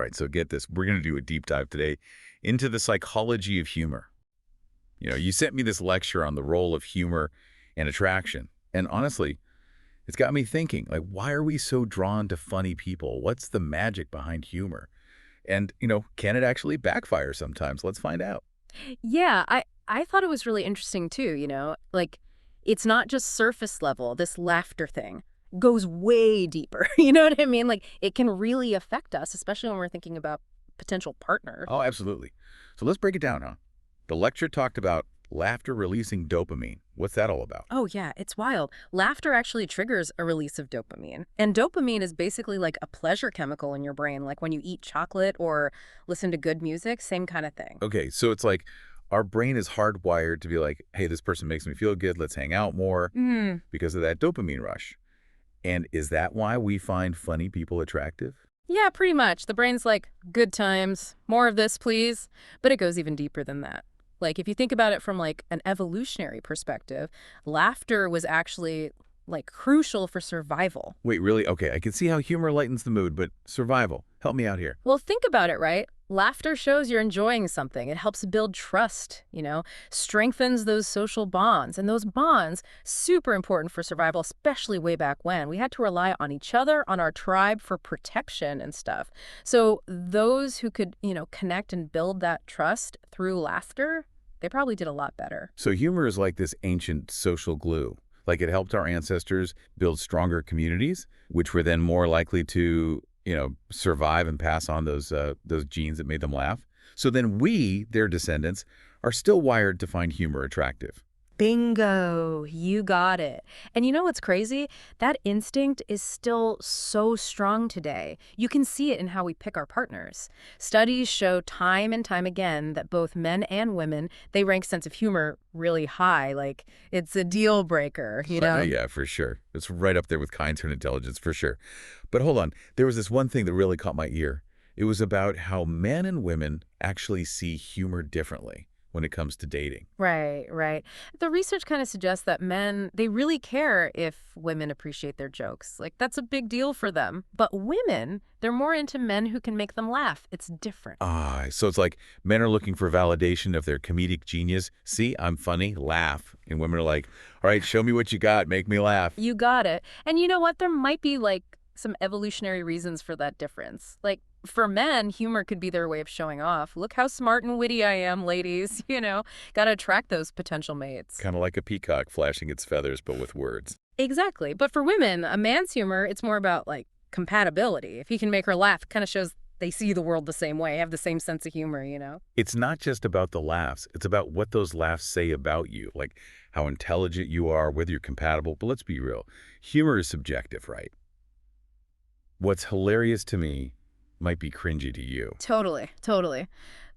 right, so get this. We're going to do a deep dive today into the psychology of humor. You sent me this lecture on the role of humor and attraction. And honestly, it's got me thinking, like, why are we so drawn to funny people? What's the magic behind humor? And, can it actually backfire sometimes? Let's find out. Yeah, I thought it was really interesting too, like it's not just surface level, this laughter thing goes way deeper. You know what I mean? Like it can really affect us, especially when we're thinking about potential partner. Oh, absolutely. So let's break it down, huh? The lecture talked about laughter releasing dopamine. What's that all about? Oh yeah, it's wild. Laughter actually triggers a release of dopamine. And dopamine is basically like a pleasure chemical in your brain, like when you eat chocolate or listen to good music, same kind of thing. Okay, so it's like our brain is hardwired to be like, hey, this person makes me feel good. Let's hang out more Mm. because of that dopamine rush. And is that why we find funny people attractive? Yeah, pretty much. The brain's like, good times, more of this, please. But it goes even deeper than that. Like, if you think about it from like an evolutionary perspective, laughter was actually like crucial for survival. Wait, really? Okay, I can see how humor lightens the mood, but survival. Help me out here. Well, think about it, right? Laughter shows you're enjoying something. It helps build trust, strengthens those social bonds. And those bonds, super important for survival, especially way back when. We had to rely on each other, on our tribe for protection and stuff. So those who could, connect and build that trust through laughter, they probably did a lot better. So humor is like this ancient social glue. Like it helped our ancestors build stronger communities, which were then more likely to survive and pass on those genes that made them laugh. So then we, their descendants, are still wired to find humor attractive. Bingo, you got it. And you know what's crazy? That instinct is still so strong today. You can see it in how we pick our partners. Studies show time and time again that both men and women, they rank sense of humor really high. Like it's a deal breaker, Yeah, for sure. It's right up there with kindness and intelligence, for sure. But hold on, there was this one thing that really caught my ear. It was about how men and women actually see humor differently when it comes to dating. Right, right. The research kind of suggests that men, they really care if women appreciate their jokes. Like, that's a big deal for them. But women, they're more into men who can make them laugh. It's different. So it's like men are looking for validation of their comedic genius. See, I'm funny, laugh. And women are like, all right, show me what you got, make me laugh. You got it. And you know what? There might be, like, some evolutionary reasons for that difference. Like, for men, humor could be their way of showing off. Look how smart and witty I am, ladies. Gotta attract those potential mates. Kind of like a peacock flashing its feathers, but with words. Exactly. But for women, a man's humor, it's more about, like, compatibility. If he can make her laugh, it kind of shows they see the world the same way, have the same sense of humor. It's not just about the laughs. It's about what those laughs say about you, like how intelligent you are, whether you're compatible. But let's be real. Humor is subjective, right? What's hilarious to me might be cringy to you. Totally, totally.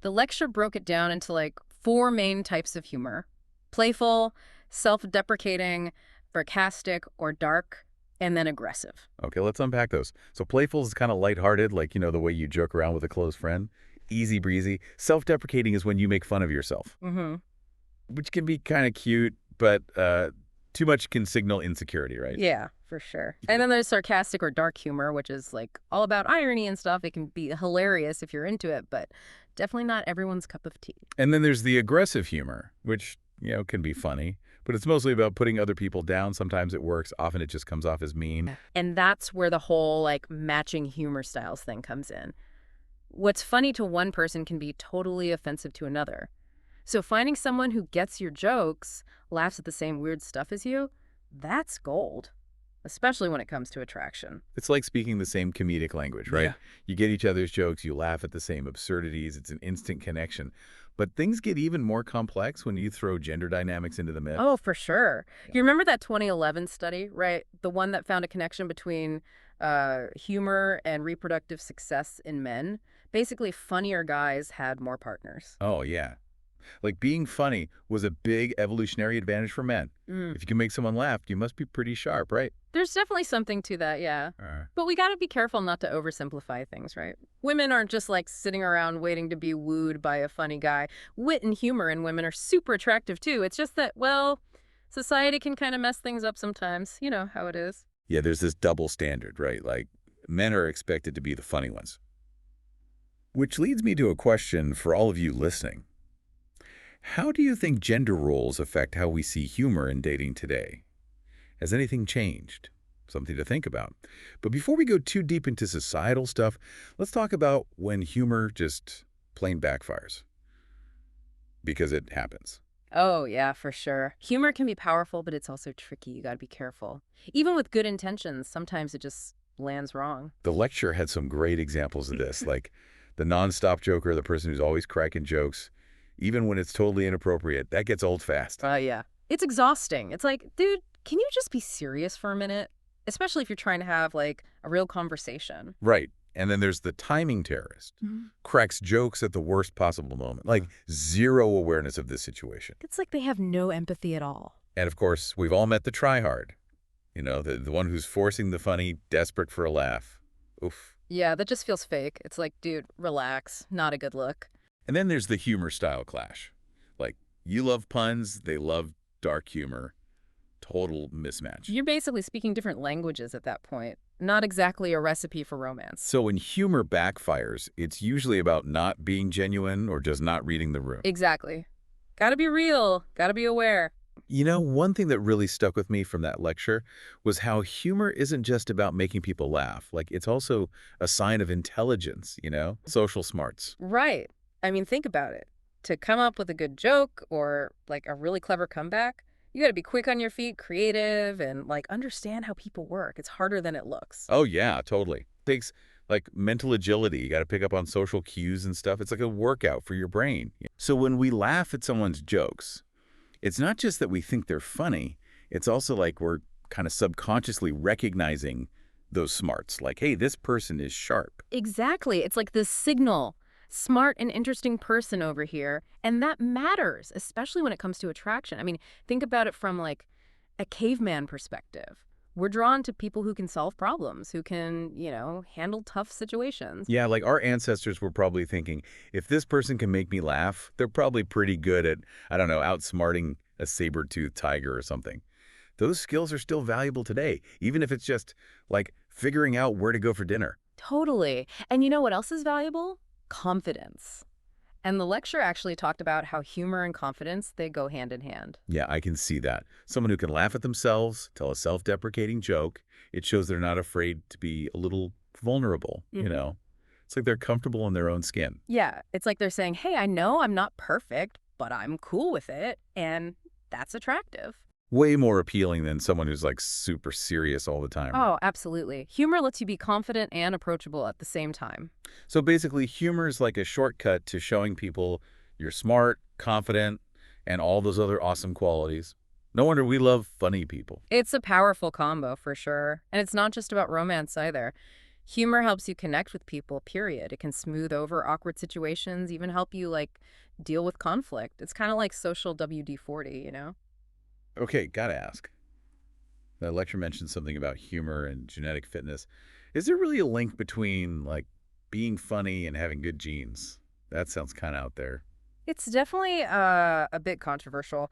The lecture broke it down into like 4 main types of humor: playful, self-deprecating, sarcastic, or dark, and then aggressive. Okay, let's unpack those. So playful is kind of lighthearted, like, the way you joke around with a close friend. Easy breezy. Self-deprecating is when you make fun of yourself, Mm-hmm. which can be kind of cute, but too much can signal insecurity, right? Yeah, for sure. And then there's sarcastic or dark humor, which is like all about irony and stuff. It can be hilarious if you're into it, but definitely not everyone's cup of tea. And then there's the aggressive humor, which, can be funny, but it's mostly about putting other people down. Sometimes it works. Often it just comes off as mean. And that's where the whole like matching humor styles thing comes in. What's funny to one person can be totally offensive to another. So finding someone who gets your jokes, laughs at the same weird stuff as you, that's gold, especially when it comes to attraction. It's like speaking the same comedic language, right? Yeah. You get each other's jokes, you laugh at the same absurdities. It's an instant connection. But things get even more complex when you throw gender dynamics into the mix. Oh, for sure. You remember that 2011 study, right? The one that found a connection between humor and reproductive success in men. Basically, funnier guys had more partners. Oh, yeah. Like being funny was a big evolutionary advantage for men. Mm. If you can make someone laugh, you must be pretty sharp, right? There's definitely something to that, yeah. But we got to be careful not to oversimplify things, right? Women aren't just like sitting around waiting to be wooed by a funny guy. Wit and humor in women are super attractive too. It's just that, well, society can kind of mess things up sometimes. You know how it is. Yeah, there's this double standard, right? Like men are expected to be the funny ones. Which leads me to a question for all of you listening. How do you think gender roles affect how we see humor in dating today? Has anything changed? Something to think about. But before we go too deep into societal stuff, let's talk about when humor just plain backfires. Because it happens. Oh, yeah, for sure. Humor can be powerful, but it's also tricky. You got to be careful. Even with good intentions, sometimes it just lands wrong. The lecture had some great examples of this, like the nonstop joker, the person who's always cracking jokes, even when it's totally inappropriate. That gets old fast. Yeah. It's exhausting. It's like, dude, can you just be serious for a minute? Especially if you're trying to have, like, a real conversation. Right. And then there's the timing terrorist. Cracks jokes at the worst possible moment. Like zero awareness of this situation. It's like they have no empathy at all. And of course, we've all met the tryhard. You know, the one who's forcing the funny, desperate for a laugh. Oof. Yeah, that just feels fake. It's like, dude, relax. Not a good look. And then there's the humor style clash. Like, you love puns, they love dark humor. Total mismatch. You're basically speaking different languages at that point. Not exactly a recipe for romance. So when humor backfires, it's usually about not being genuine or just not reading the room. Exactly. Gotta be real. Gotta be aware. You know, one thing that really stuck with me from that lecture was how humor isn't just about making people laugh. Like, it's also a sign of intelligence, you know? Social smarts. Right. I mean, think about it. To come up with a good joke or, like, a really clever comeback, you gotta be quick on your feet, creative, and, like, understand how people work. It's harder than it looks. Oh, yeah, totally. Takes, like, mental agility. You got to pick up on social cues and stuff. It's like a workout for your brain. So when we laugh at someone's jokes, it's not just that we think they're funny. It's also like we're kind of subconsciously recognizing those smarts. Like, hey, this person is sharp. Exactly. It's like this signal. Smart and interesting person over here. And that matters, especially when it comes to attraction. I mean, think about it from, like, a caveman perspective. We're drawn to people who can solve problems, who can, you know, handle tough situations. Yeah, like our ancestors were probably thinking, if this person can make me laugh, they're probably pretty good at, I don't know, outsmarting a saber-toothed tiger or something. Those skills are still valuable today, even if it's just, like, figuring out where to go for dinner. Totally. And you know what else is valuable? Confidence. And the lecture actually talked about how humor and confidence, they go hand in hand. Yeah, I can see that. Someone who can laugh at themselves, tell a self-deprecating joke, it shows they're not afraid to be a little vulnerable, you know? It's like they're comfortable in their own skin. Yeah, it's like they're saying, hey, I know I'm not perfect, but I'm cool with it, and that's attractive. Way more appealing than someone who's like super serious all the time. Oh, absolutely. Humor lets you be confident and approachable at the same time. So basically, humor is like a shortcut to showing people you're smart, confident, and all those other awesome qualities. No wonder we love funny people. It's a powerful combo for sure. And it's not just about romance either. Humor helps you connect with people, period. It can smooth over awkward situations, even help you, like, deal with conflict. It's kind of like social WD-40, you know? Okay, gotta ask. The lecture mentioned something about humor and genetic fitness. Is there really a link between, like, being funny and having good genes? That sounds kind of out there. It's definitely a bit controversial,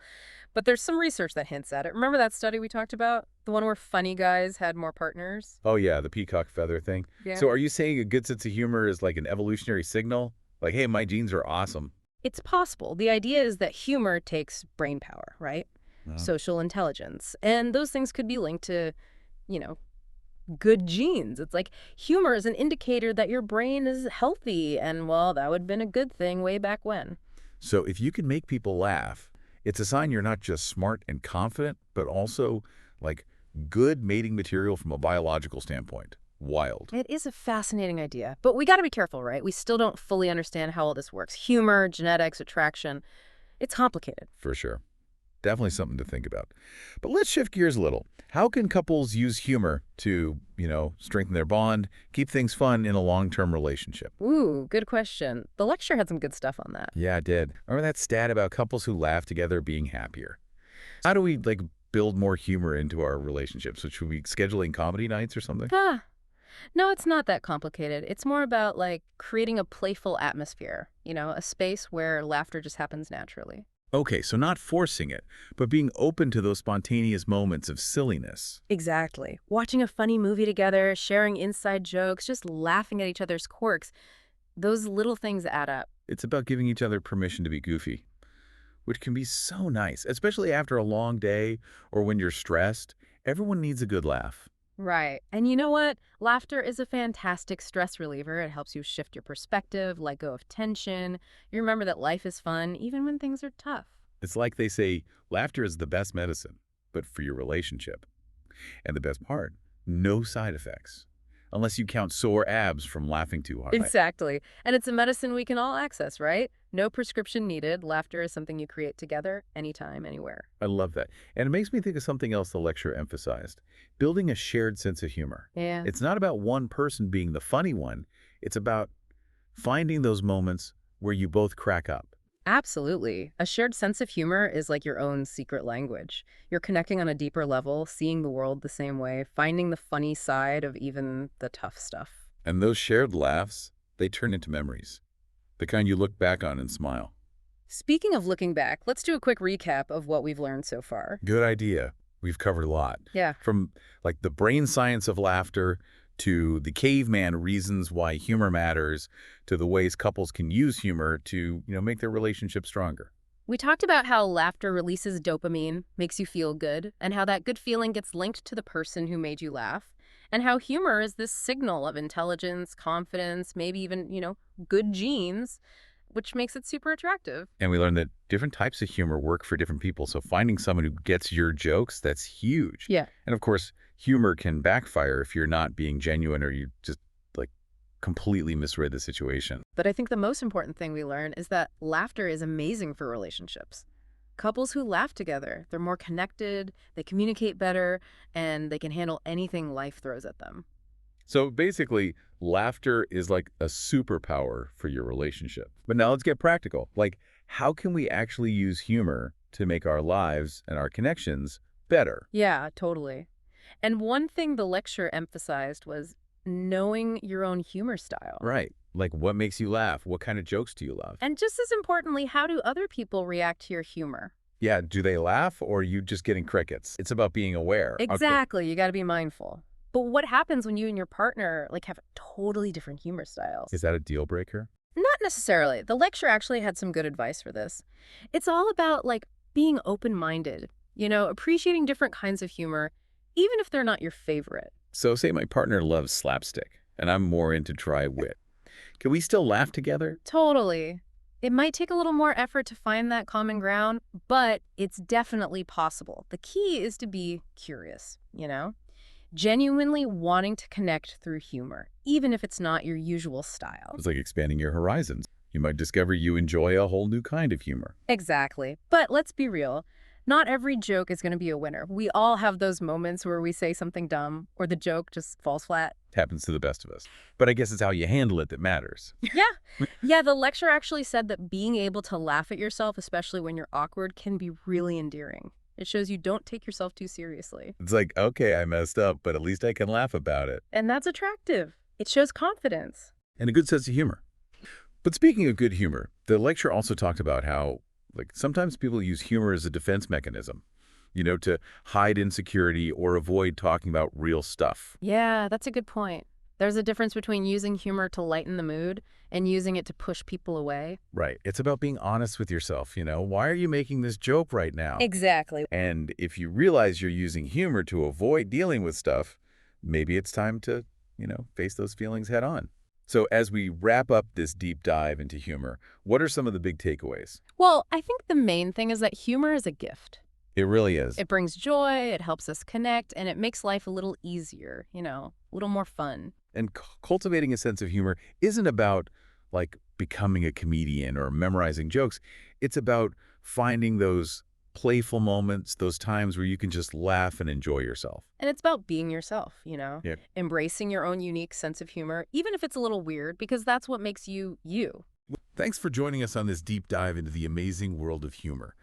but there's some research that hints at it. Remember that study we talked about? The one where funny guys had more partners? Oh, yeah, the peacock feather thing. Yeah. So are you saying a good sense of humor is like an evolutionary signal? Like, hey, my genes are awesome. It's possible. The idea is that humor takes brain power, right? Oh. Social intelligence. And those things could be linked to, you know, good genes. It's like humor is an indicator that your brain is healthy. And, well, that would have been a good thing way back when. So if you can make people laugh, it's a sign you're not just smart and confident, but also, like, good mating material from a biological standpoint. Wild. It is a fascinating idea. But we got to be careful, right? We still don't fully understand how all this works. Humor, genetics, attraction. It's complicated. For sure. Definitely something to think about. But let's shift gears a little. How can couples use humor to, you know, strengthen their bond, keep things fun in a long-term relationship? Ooh, good question. The lecture had some good stuff on that. Yeah, I did. Remember that stat about couples who laugh together being happier? How do we, like, build more humor into our relationships? So should we be scheduling comedy nights or something? No, it's not that complicated. It's more about, like, creating a playful atmosphere, you know, a space where laughter just happens naturally. Okay, so not forcing it, but being open to those spontaneous moments of silliness. Exactly. Watching a funny movie together, sharing inside jokes, just laughing at each other's quirks. Those little things add up. It's about giving each other permission to be goofy, which can be so nice, especially after a long day or when you're stressed. Everyone needs a good laugh. Right. And you know what? Laughter is a fantastic stress reliever. It helps you shift your perspective, let go of tension. You remember that life is fun even when things are tough. It's like they say, laughter is the best medicine, but for your relationship. And the best part, no side effects. Unless you count sore abs from laughing too hard. Exactly. And it's a medicine we can all access, right? No prescription needed. Laughter is something you create together, anytime, anywhere. I love that. And it makes me think of something else the lecture emphasized, building a shared sense of humor. Yeah. It's not about one person being the funny one. It's about finding those moments where you both crack up. Absolutely. A shared sense of humor is like your own secret language. You're connecting on a deeper level, seeing the world the same way, finding the funny side of even the tough stuff. And those shared laughs, they turn into memories, the kind you look back on and smile. Speaking of looking back, let's do a quick recap of what we've learned so far. Good idea. We've covered a lot. Yeah. From like the brain science of laughter to the caveman reasons why humor matters, to the ways couples can use humor to, make their relationship stronger. We talked about how laughter releases dopamine, makes you feel good, and how that good feeling gets linked to the person who made you laugh, and how humor is this signal of intelligence, confidence, maybe even, good genes, which makes it super attractive. And we learned that different types of humor work for different people. So finding someone who gets your jokes, that's huge. Yeah. And of course, humor can backfire if you're not being genuine or you just like completely misread the situation. But I think the most important thing we learn is that laughter is amazing for relationships. Couples who laugh together, they're more connected, they communicate better, and they can handle anything life throws at them. So basically, laughter is like a superpower for your relationship. But now let's get practical. Like, how can we actually use humor to make our lives and our connections better? Yeah, totally. And one thing the lecture emphasized was knowing your own humor style. Right. Like, what makes you laugh? What kind of jokes do you love? And just as importantly, how do other people react to your humor? Yeah, do they laugh or are you just getting crickets? It's about being aware. Okay. Exactly. You got to be mindful. But what happens when you and your partner have totally different humor styles? Is that a deal breaker? Not necessarily. The lecture actually had some good advice for this. It's all about being open-minded, appreciating different kinds of humor, even if they're not your favorite. So say my partner loves slapstick and I'm more into dry wit. Can we still laugh together? Totally. It might take a little more effort to find that common ground, but it's definitely possible. The key is to be curious, genuinely wanting to connect through humor, even if it's not your usual style. It's like expanding your horizons. You might discover you enjoy a whole new kind of humor. Exactly. But let's be real. Not every joke is going to be a winner. We all have those moments where we say something dumb or the joke just falls flat. It happens to the best of us. But I guess it's how you handle it that matters. Yeah. Yeah, the lecture actually said that being able to laugh at yourself, especially when you're awkward, can be really endearing. It shows you don't take yourself too seriously. It's like, okay, I messed up, but at least I can laugh about it. And that's attractive. It shows confidence. And a good sense of humor. But speaking of good humor, the lecture also talked about how sometimes people use humor as a defense mechanism, to hide insecurity or avoid talking about real stuff. Yeah, that's a good point. There's a difference between using humor to lighten the mood and using it to push people away. Right. It's about being honest with yourself. Why are you making this joke right now? Exactly. And if you realize you're using humor to avoid dealing with stuff, maybe it's time to, face those feelings head on. So as we wrap up this deep dive into humor, what are some of the big takeaways? Well, I think the main thing is that humor is a gift. It really is. It brings joy, it helps us connect, and it makes life a little easier, a little more fun. And cultivating a sense of humor isn't about becoming a comedian or memorizing jokes. It's about finding those playful moments, those times where you can just laugh and enjoy yourself. And it's about being yourself, Yeah. embracing your own unique sense of humor, even if it's a little weird, because that's what makes you, you. Thanks for joining us on this deep dive into the amazing world of humor.